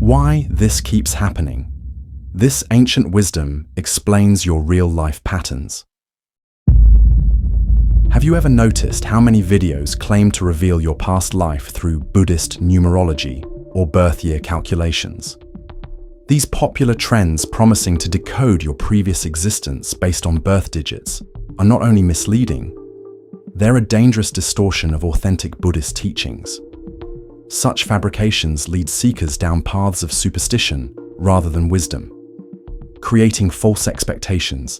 Why this keeps happening. This ancient wisdom explains your real-life patterns. Have you ever noticed how many videos claim to reveal your past life through Buddhist numerology or birth year calculations? These popular trends promising to decode your previous existence based on birth digits are not only misleading, they're a dangerous distortion of authentic Buddhist teachings. Such fabrications lead seekers down paths of superstition rather than wisdom, creating false expectations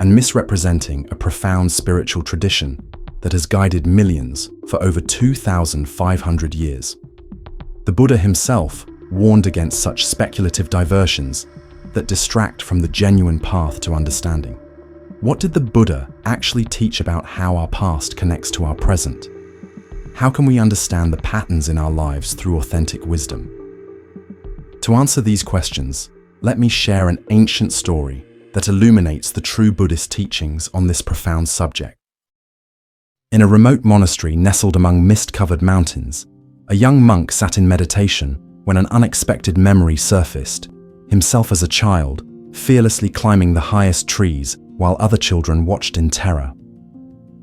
and misrepresenting a profound spiritual tradition that has guided millions for over 2,500 years. The Buddha himself warned against such speculative diversions that distract from the genuine path to understanding. What did the Buddha actually teach about how our past connects to our present? How can we understand the patterns in our lives through authentic wisdom? To answer these questions, let me share an ancient story that illuminates the true Buddhist teachings on this profound subject. In a remote monastery nestled among mist-covered mountains, a young monk sat in meditation when an unexpected memory surfaced, himself as a child, fearlessly climbing the highest trees while other children watched in terror.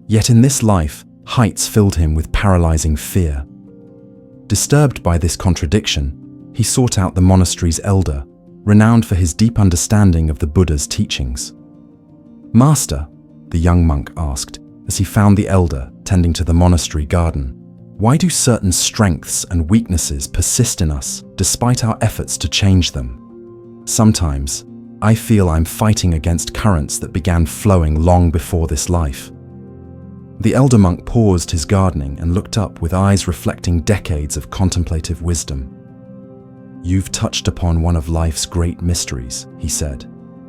Yet in this life, heights filled him with paralyzing fear. Disturbed by this contradiction, he sought out the monastery's elder, renowned for his deep understanding of the Buddha's teachings. "Master," the young monk asked, as he found the elder tending to the monastery garden, "why do certain strengths and weaknesses persist in us despite our efforts to change them? Sometimes, I feel I'm fighting against currents that began flowing long before this life." The elder monk paused his gardening and looked up with eyes reflecting decades of contemplative wisdom. "You've touched upon one of life's great mysteries," he said,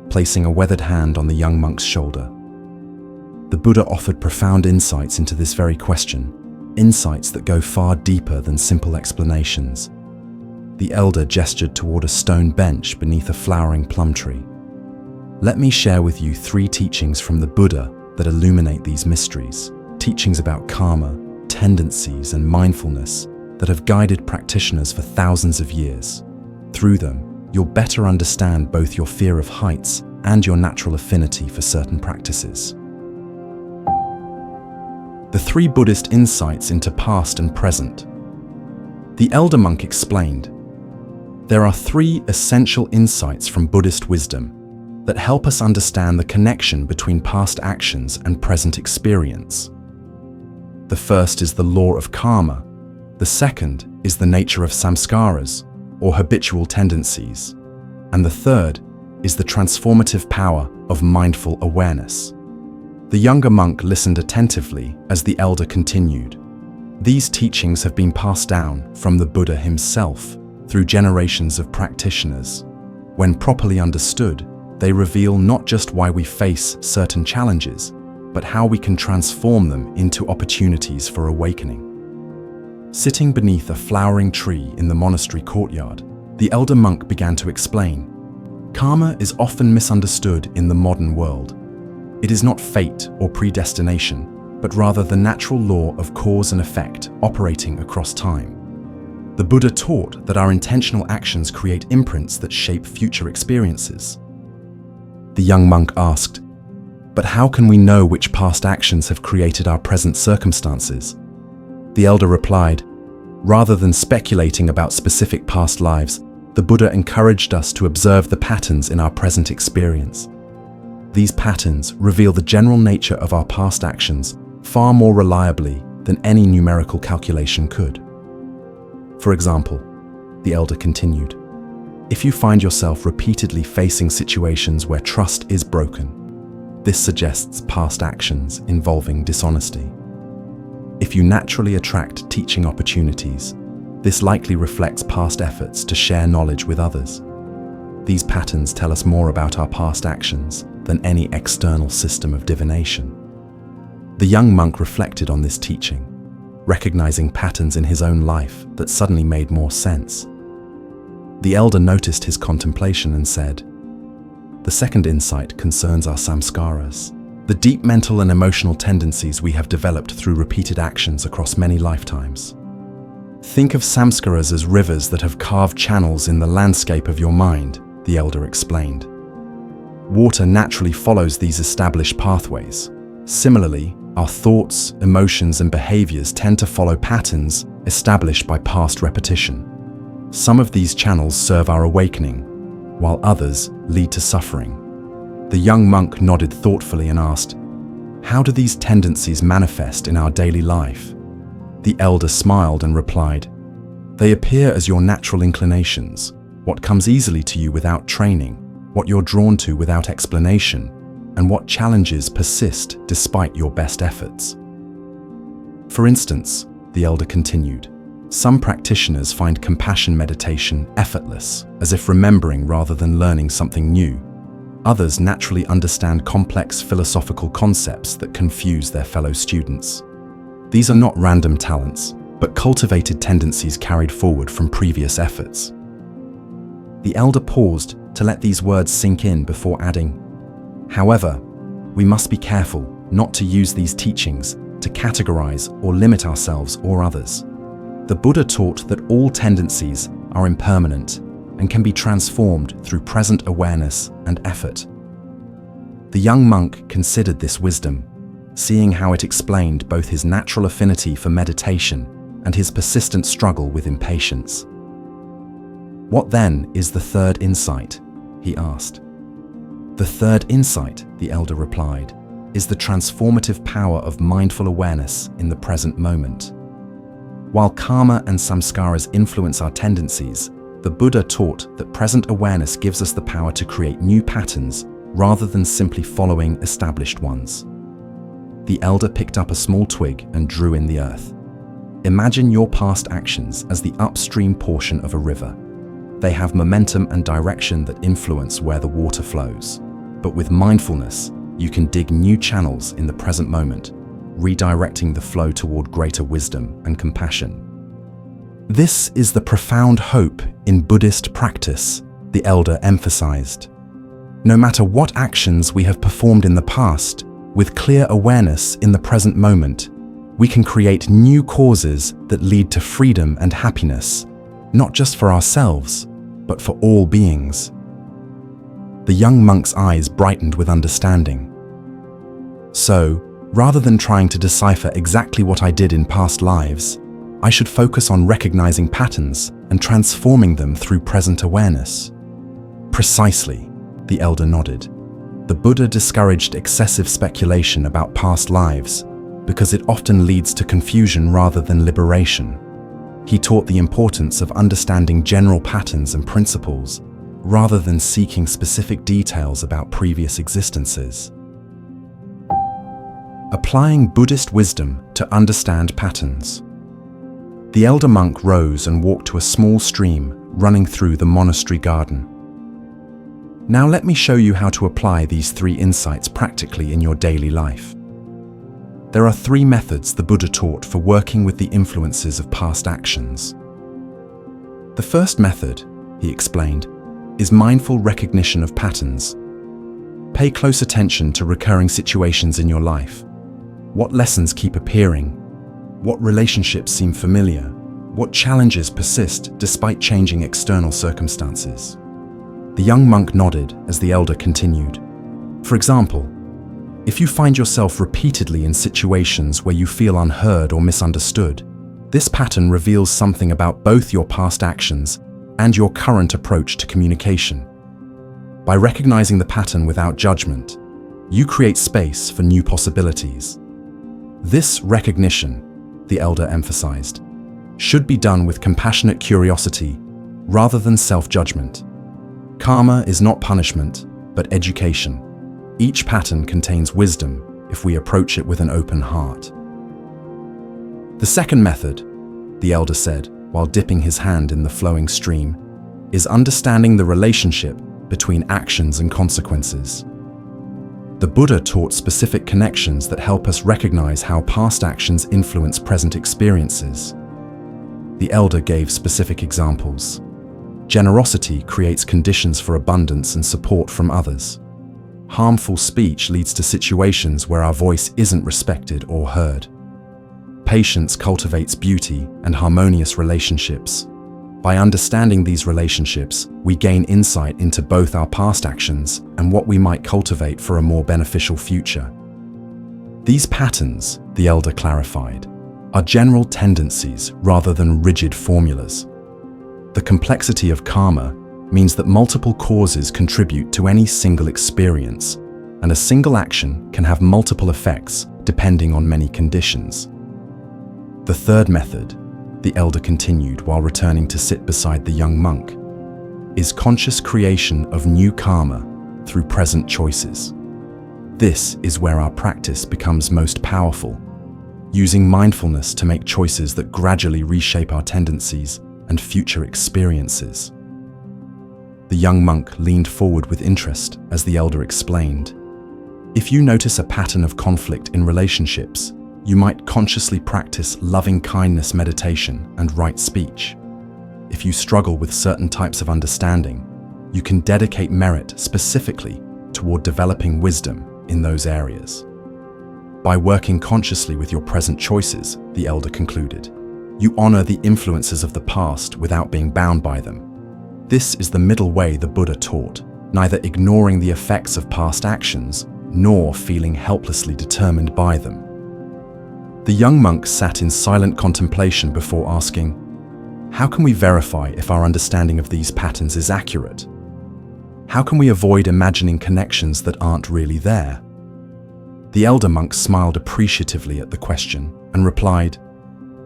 placing a weathered hand on the young monk's shoulder. The Buddha offered profound insights into this very question, insights that go far deeper than simple explanations. The elder gestured toward a stone bench beneath a flowering plum tree. "Let me share with you 3 teachings from the Buddha that illuminate these mysteries, teachings about karma, tendencies, and mindfulness that have guided practitioners for thousands of years. Through them, you'll better understand both your fear of heights and your natural affinity for certain practices." The 3 Buddhist insights into past and present. The elder monk explained, "There are 3 essential insights from Buddhist wisdom that help us understand the connection between past actions and present experience. The first is the law of karma. The second is the nature of samskaras, or habitual tendencies. And the third is the transformative power of mindful awareness." The younger monk listened attentively as the elder continued. "These teachings have been passed down from the Buddha himself through generations of practitioners. When properly understood, they reveal not just why we face certain challenges, but how we can transform them into opportunities for awakening." Sitting beneath a flowering tree in the monastery courtyard, the elder monk began to explain, "Karma is often misunderstood in the modern world. It is not fate or predestination, but rather the natural law of cause and effect operating across time. The Buddha taught that our intentional actions create imprints that shape future experiences." The young monk asked, "But how can we know which past actions have created our present circumstances?" The elder replied, "Rather than speculating about specific past lives, the Buddha encouraged us to observe the patterns in our present experience. These patterns reveal the general nature of our past actions far more reliably than any numerical calculation could. For example," the elder continued, "if you find yourself repeatedly facing situations where trust is broken, this suggests past actions involving dishonesty. If you naturally attract teaching opportunities, this likely reflects past efforts to share knowledge with others. These patterns tell us more about our past actions than any external system of divination." The young monk reflected on this teaching, recognizing patterns in his own life that suddenly made more sense. The elder noticed his contemplation and said, "The second insight concerns our samskaras, the deep mental and emotional tendencies we have developed through repeated actions across many lifetimes. Think of samskaras as rivers that have carved channels in the landscape of your mind, the elder explained. Water naturally follows these established pathways. Similarly, our thoughts, emotions, and behaviors tend to follow patterns established by past repetition. Some of these channels serve our awakening, while others lead to suffering. The young monk nodded thoughtfully and asked, "How do these tendencies manifest in our daily life?" The elder smiled and replied, "They appear as your natural inclinations, what comes easily to you without training, what you're drawn to without explanation, and what challenges persist despite your best efforts." For instance, the elder continued, some practitioners find compassion meditation effortless, as if remembering rather than learning something new. Others naturally understand complex philosophical concepts that confuse their fellow students. These are not random talents, but cultivated tendencies carried forward from previous efforts. The elder paused to let these words sink in before adding, "However, we must be careful not to use these teachings to categorize or limit ourselves or others. The Buddha taught that all tendencies are impermanent and can be transformed through present awareness and effort." The young monk considered this wisdom, seeing how it explained both his natural affinity for meditation and his persistent struggle with impatience. "What then is the third insight?" he asked. "The third insight," the elder replied, "is the transformative power of mindful awareness in the present moment." While karma and samskaras influence our tendencies, the Buddha taught that present awareness gives us the power to create new patterns rather than simply following established ones. The elder picked up a small twig and drew in the earth. Imagine your past actions as the upstream portion of a river. They have momentum and direction that influence where the water flows. But with mindfulness, you can dig new channels in the present moment, redirecting the flow toward greater wisdom and compassion. This is the profound hope in Buddhist practice, the elder emphasized. No matter what actions we have performed in the past, with clear awareness in the present moment, we can create new causes that lead to freedom and happiness, not just for ourselves, but for all beings. The young monk's eyes brightened with understanding. "So, rather than trying to decipher exactly what I did in past lives, I should focus on recognizing patterns and transforming them through present awareness." "Precisely," the elder nodded. The Buddha discouraged excessive speculation about past lives because it often leads to confusion rather than liberation. He taught the importance of understanding general patterns and principles rather than seeking specific details about previous existences. Applying Buddhist wisdom to understand patterns. The elder monk rose and walked to a small stream running through the monastery garden. "Now let me show you how to apply these 3 insights practically in your daily life." There are 3 methods the Buddha taught for working with the influences of past actions. The first method, he explained, is mindful recognition of patterns. Pay close attention to recurring situations in your life. What lessons keep appearing? What relationships seem familiar? What challenges persist despite changing external circumstances? The young monk nodded as the elder continued. For example, if you find yourself repeatedly in situations where you feel unheard or misunderstood, this pattern reveals something about both your past actions and your current approach to communication. By recognizing the pattern without judgment, you create space for new possibilities. This recognition, the elder emphasized, should be done with compassionate curiosity rather than self-judgment. Karma is not punishment, but education. Each pattern contains wisdom if we approach it with an open heart. The second method, the elder said, while dipping his hand in the flowing stream, is understanding the relationship between actions and consequences. The Buddha taught specific connections that help us recognize how past actions influence present experiences. The elder gave specific examples. Generosity creates conditions for abundance and support from others. Harmful speech leads to situations where our voice isn't respected or heard. Patience cultivates beauty and harmonious relationships. By understanding these relationships, we gain insight into both our past actions and what we might cultivate for a more beneficial future. These patterns, the elder clarified, are general tendencies rather than rigid formulas. The complexity of karma means that multiple causes contribute to any single experience, and a single action can have multiple effects depending on many conditions. The third method, the elder continued while returning to sit beside the young monk, is conscious creation of new karma through present choices. This is where our practice becomes most powerful, using mindfulness to make choices that gradually reshape our tendencies and future experiences. The young monk leaned forward with interest as the elder explained. If you notice a pattern of conflict in relationships, you might consciously practice loving-kindness meditation and right speech. If you struggle with certain types of understanding, you can dedicate merit specifically toward developing wisdom in those areas. By working consciously with your present choices, the elder concluded, you honor the influences of the past without being bound by them. This is the middle way the Buddha taught, neither ignoring the effects of past actions nor feeling helplessly determined by them. The young monk sat in silent contemplation before asking, how can we verify if our understanding of these patterns is accurate? How can we avoid imagining connections that aren't really there? The elder monk smiled appreciatively at the question and replied,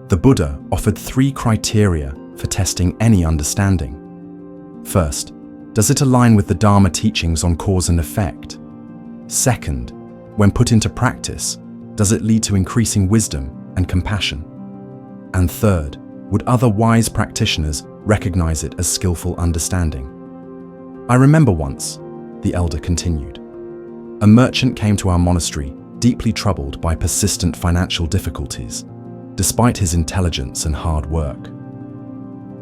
the Buddha offered 3 criteria for testing any understanding. First, does it align with the Dharma teachings on cause and effect? Second, when put into practice, does it lead to increasing wisdom and compassion? And third, would other wise practitioners recognize it as skillful understanding? I remember once, the elder continued, a merchant came to our monastery deeply troubled by persistent financial difficulties, despite his intelligence and hard work.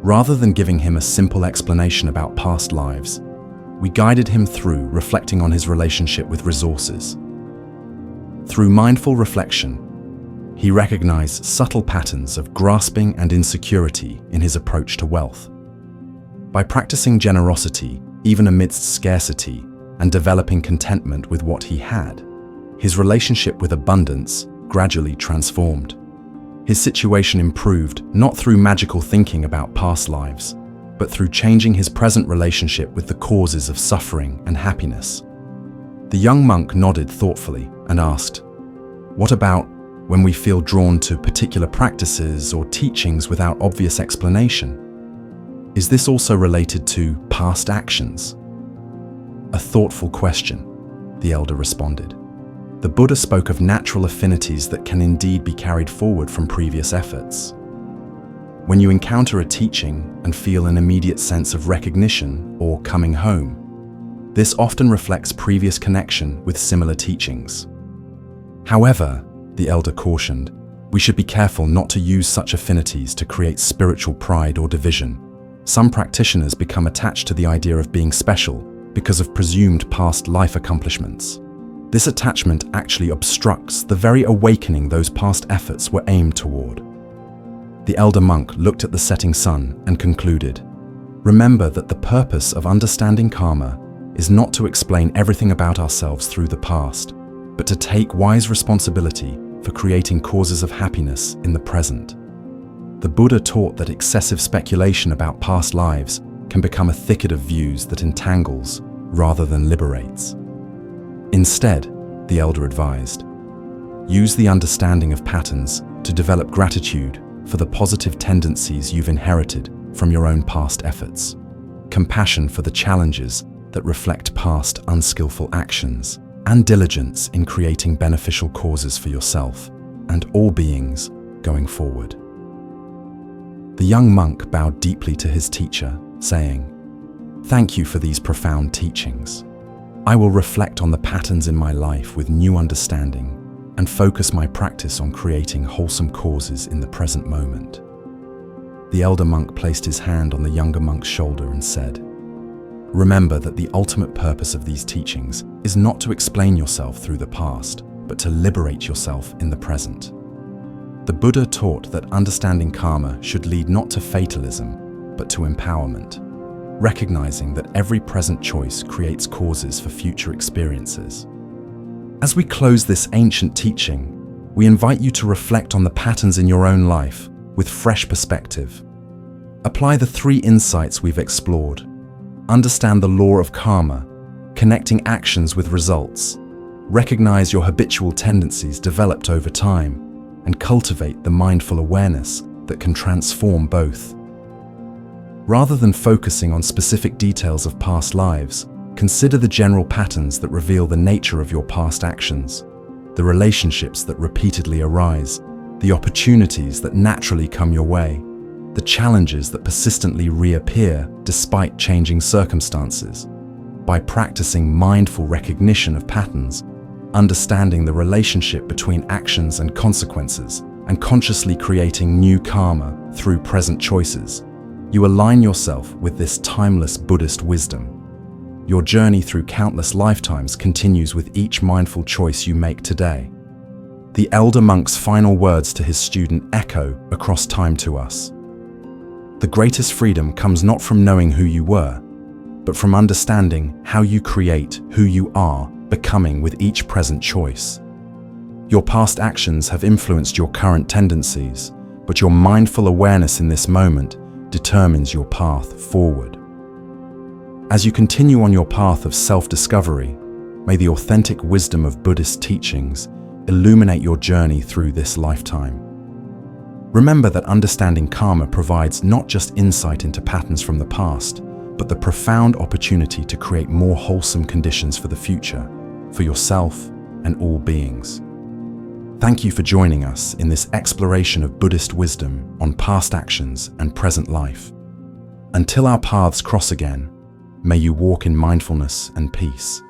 Rather than giving him a simple explanation about past lives, we guided him through reflecting on his relationship with resources. Through mindful reflection, he recognized subtle patterns of grasping and insecurity in his approach to wealth. By practicing generosity, even amidst scarcity, and developing contentment with what he had, his relationship with abundance gradually transformed. His situation improved not through magical thinking about past lives, but through changing his present relationship with the causes of suffering and happiness. The young monk nodded thoughtfully and asked, what about when we feel drawn to particular practices or teachings without obvious explanation? Is this also related to past actions? A thoughtful question, the elder responded. The Buddha spoke of natural affinities that can indeed be carried forward from previous efforts. When you encounter a teaching and feel an immediate sense of recognition or coming home, this often reflects previous connection with similar teachings. However, the elder cautioned, we should be careful not to use such affinities to create spiritual pride or division. Some practitioners become attached to the idea of being special because of presumed past life accomplishments. This attachment actually obstructs the very awakening those past efforts were aimed toward. The elder monk looked at the setting sun and concluded, remember that the purpose of understanding karma is not to explain everything about ourselves through the past, but to take wise responsibility for creating causes of happiness in the present. The Buddha taught that excessive speculation about past lives can become a thicket of views that entangles rather than liberates. Instead, the elder advised, use the understanding of patterns to develop gratitude for the positive tendencies you've inherited from your own past efforts, compassion for the challenges that reflect past unskillful actions, and diligence in creating beneficial causes for yourself and all beings going forward. The young monk bowed deeply to his teacher, saying, thank you for these profound teachings. I will reflect on the patterns in my life with new understanding and focus my practice on creating wholesome causes in the present moment. The elder monk placed his hand on the younger monk's shoulder and said, remember that the ultimate purpose of these teachings is not to explain yourself through the past, but to liberate yourself in the present. The Buddha taught that understanding karma should lead not to fatalism, but to empowerment, recognizing that every present choice creates causes for future experiences. As we close this ancient teaching, we invite you to reflect on the patterns in your own life with fresh perspective. Apply the 3 insights we've explored. Understand the law of karma, connecting actions with results. Recognize your habitual tendencies developed over time, and cultivate the mindful awareness that can transform both. Rather than focusing on specific details of past lives, consider the general patterns that reveal the nature of your past actions, the relationships that repeatedly arise, the opportunities that naturally come your way, the challenges that persistently reappear despite changing circumstances. By practicing mindful recognition of patterns, understanding the relationship between actions and consequences, and consciously creating new karma through present choices, you align yourself with this timeless Buddhist wisdom. Your journey through countless lifetimes continues with each mindful choice you make today. The elder monk's final words to his student echo across time to us. The greatest freedom comes not from knowing who you were, but from understanding how you create who you are becoming with each present choice. Your past actions have influenced your current tendencies, but your mindful awareness in this moment determines your path forward. As you continue on your path of self-discovery, may the authentic wisdom of Buddhist teachings illuminate your journey through this lifetime. Remember that understanding karma provides not just insight into patterns from the past, but the profound opportunity to create more wholesome conditions for the future, for yourself and all beings. Thank you for joining us in this exploration of Buddhist wisdom on past actions and present life. Until our paths cross again, may you walk in mindfulness and peace.